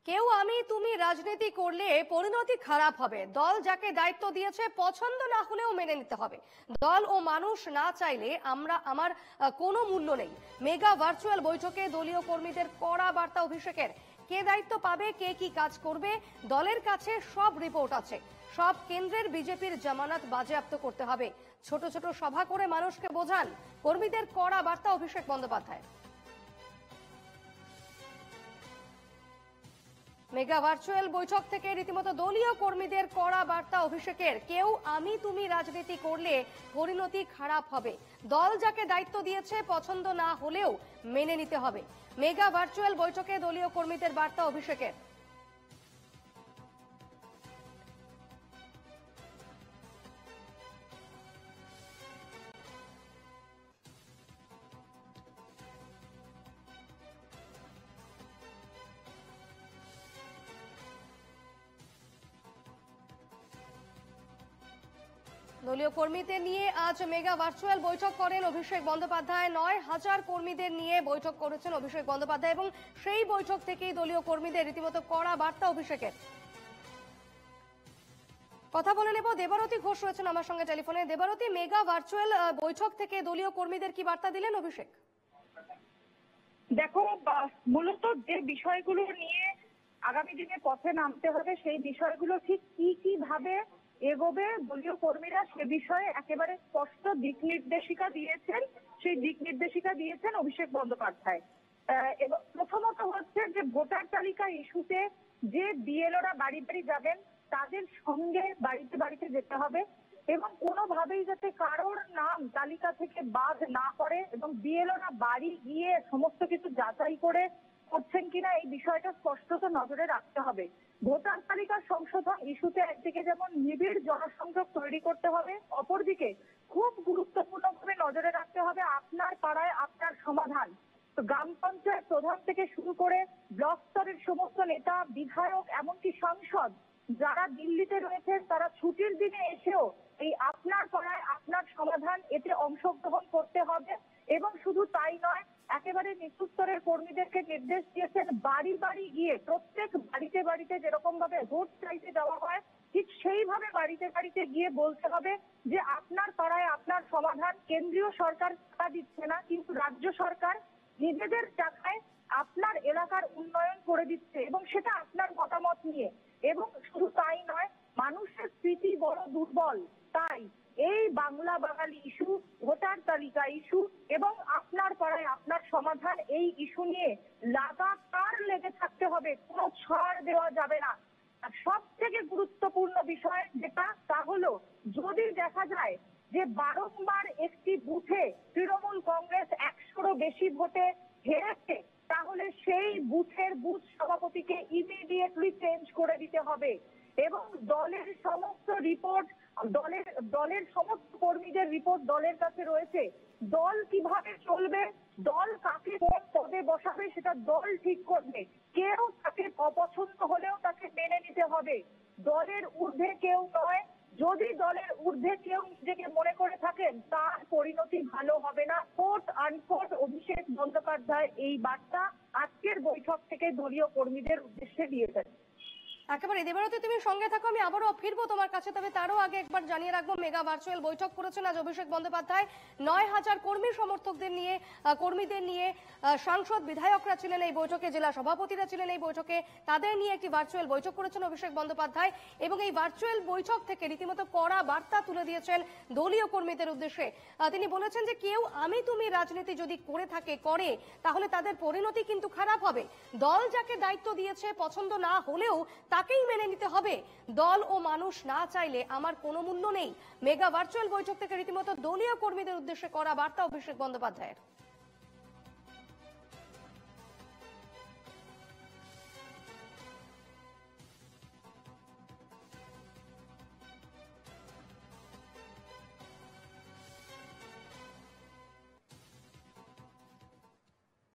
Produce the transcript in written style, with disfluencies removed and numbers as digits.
কেউ আমি তুমি রাজনীতি করলে পরিণতি খারাপ হবে। দল যাকে দায়িত্ব দিয়েছে পছন্দ না হলেও মেনে নিতে হবে। দল ও মানুষ না চাইলে আমার কোনো মূল্য নেই। মেগা ভার্চুয়াল বৈঠকে দলীয় কর্মীদের কড়া বার্তা অভিষেকের। কে দায়িত্ব পাবে, কে কি কাজ করবে, দলের কাছে সব রিপোর্ট আছে। সব কেন্দ্রের বিজেপির জামানত বাজেয়াপ্ত করতে হবে। ছোট ছোট সভা করে মানুষকে বোঝান। কর্মীদের কড়া বার্তা অভিষেক বন্দ্যোপাধ্যায়। মেগা ভার্চুয়াল বৈঠক থেকে রীতিমতো দলীয় কর্মীদের কড়া বার্তা অভিষেকের। কেউ আমি তুমি রাজনীতি করলে পরিণতি খারাপ হবে। দল যাকে দায়িত্ব দিয়েছে পছন্দ না হলেও মেনে নিতে হবে। মেগা ভার্চুয়াল বৈঠকে দলীয় কর্মীদের বার্তা অভিষেকের। দলীয় কর্মীদের নিয়ে আজ মেগা ভার্চুয়াল বৈঠক করেন অভিষেক বন্দ্যোপাধ্যায়। ৯,০০০ কর্মীদের নিয়ে বৈঠক করেছেন অভিষেক বন্দ্যোপাধ্যায় এবং সেই বৈঠক থেকেই দলীয় কর্মীদের রীতিমতো কড়া বার্তা অভিষেকের। কথা বলে নেব, দেবারতী ঘোষ রয়েছেন আমার সঙ্গে টেলিফোনে। দেবারতী, মেগা ভার্চুয়াল বৈঠক থেকে দলীয় কর্মীদের কি বার্তা দিলেন অভিষেক? দেখো, মূলত যে বিষয়গুলো নিয়ে আগামী দিনে পথে নামতে হবে সেই বিষয়গুলো ঠিক কি ভাবে এগোবে দলীয় কর্মীরা সে বিষয়ে একেবারে স্পষ্ট দিক নির্দেশিকা দিয়েছেন। সেই দিক নির্দেশিকা দিয়েছেন অভিষেক বন্দ্যোপাধ্যায়। এবং প্রথমত হচ্ছে যে ভোটার তালিকা ইস্যুতে যে বিএলওরা বাড়ি বাড়ি যাবেন তাদের সঙ্গে বাড়িতে বাড়িতে যেতে হবে এবং কোনোভাবেই যাতে কারোর নাম তালিকা থেকে বাদ না করে এবং বিএলওরা বাড়ি গিয়ে সমস্ত কিছু যাচাই করে করছেন কিনা এই বিষয়টা স্পষ্টত নজরে রাখতে হবে। ভোটার তালিকা সংশোধন ইস্যুতে একদিকে যেমন নিবিড় জনসংযোগ তৈরি করতে হবে, অপরদিকে খুব গুরুত্বপূর্ণভাবে নজরে রাখতে হবে আপনার পাড়ায় আপনার সমাধান। তো গ্রাম পঞ্চায়েত প্রধান থেকে শুরু করে ব্লক স্তরের সমস্ত নেতা, বিধায়ক, এমনকি সাংসদ যারা দিল্লিতে রয়েছেন তারা ছুটির দিনে এসেও এই আপনার পাড়ায় আপনার সমাধান এতে অংশগ্রহণ করতে হবে। এবং শুধু তাই নয়, একেবারে নিচু স্তরের কর্মীদেরকে নির্দেশ দিয়েছেন বাড়ি বাড়ি গিয়ে প্রত্যেক বাড়িতে বাড়িতে যেরকম ভাবে ভোট চাইতে যাওয়া হয় ঠিক সেইভাবে বাড়িতে বাড়িতে গিয়ে বলতে হবে যে আপনার পাড়ায় আপনার সমাধান। কেন্দ্রীয় সরকার টাকা দিচ্ছে না, কিন্তু রাজ্য সরকার নিজেদের টাকায় আপনার এলাকার উন্নয়ন করে দিচ্ছে এবং সেটা আপনার মতামত নিয়ে। এবং শুধু তাই নয়, মানুষের স্মৃতি বড় দুর্বল, তাই এই বাংলা বাঙালি ইস্যু, ভোটার তালিকা ইস্যু এবং আপনার পাড়ায় আপনার সমাধান এই ইস্যু নিয়ে লাগাতার লেগে থাকতে হবে, কোনো ছাড় দেওয়া যাবে না। আর সব থেকে গুরুত্বপূর্ণ বিষয় যেটা, তা হলো যদি দেখা যায় যে বারংবার একটি বুথে তৃণমূল কংগ্রেস ১০০-রও বেশি ভোটে হেরেছে, তাহলে সেই বুথের বুথ সভাপতিকে ইমিডিয়েটলি চেঞ্জ করে দিতে হবে এবং দলের সমস্ত রিপোর্ট, দলের সমস্ত কর্মীদের রিপোর্ট দলের কাছে রয়েছে। দল কিভাবে চলবে, দল কাকে কোন পদে বসাবে সেটা দল ঠিক করবে। কেউ তাকে অপছন্দ হলেও তাকে মেনে নিতে হবে। দলের ঊর্ধ্বে কেউ নয়। যদি দলের ঊর্ধ্বে কেউ নিজেকে মনে করে থাকেন তার পরিণতি ভালো হবে না। কোট আনকোট অভিষেক বন্দ্যোপাধ্যায় এই বার্তা আজকের বৈঠক থেকে দলীয় কর্মীদের উদ্দেশ্যে দিয়েছেন। একেবারে দেবারতী, তুমি সঙ্গে থাকো, আমি আবারও ফিরবো তোমার কাছে। তবে তারও আগে একবার জানিয়ে রাখবো, মেগা ভার্চুয়াল বৈঠক করেছেন আজ অভিষেক বন্দ্যোপাধ্যায়। ৯,০০০ কর্মী সমর্থকদের নিয়ে, কর্মীদের নিয়ে, সাংসদ বিধায়করা ছিলেন এই বৈঠকে, জেলা সভাপতিরা ছিলেন এই বৈঠকে, তাদের নিয়ে একটি ভার্চুয়াল বৈঠক করেছেন অভিষেক বন্দ্যোপাধ্যায় এবং এই ভার্চুয়াল বৈঠক থেকে রীতিমতো কড়া বার্তা তুলে দিয়েছেন দলীয় কর্মীদের উদ্দেশ্যে। তিনি বলেছেন যে কেউ আমি তুমি রাজনীতি যদি করে তাহলে তাদের পরিণতি কিন্তু খারাপ হবে। দল যাকে দায়িত্ব দিয়েছে পছন্দ না হলেও তাকেই মেনে নিতে হবে। দল ও মানুষ না চাইলে আমার কোনো মূল্য নেই। মেগা ভার্চুয়াল বৈঠক থেকে রীতিমতো দলীয় কর্মীদের উদ্দেশ্যে করা বার্তা অভিষেক বন্দ্যোপাধ্যায়ের।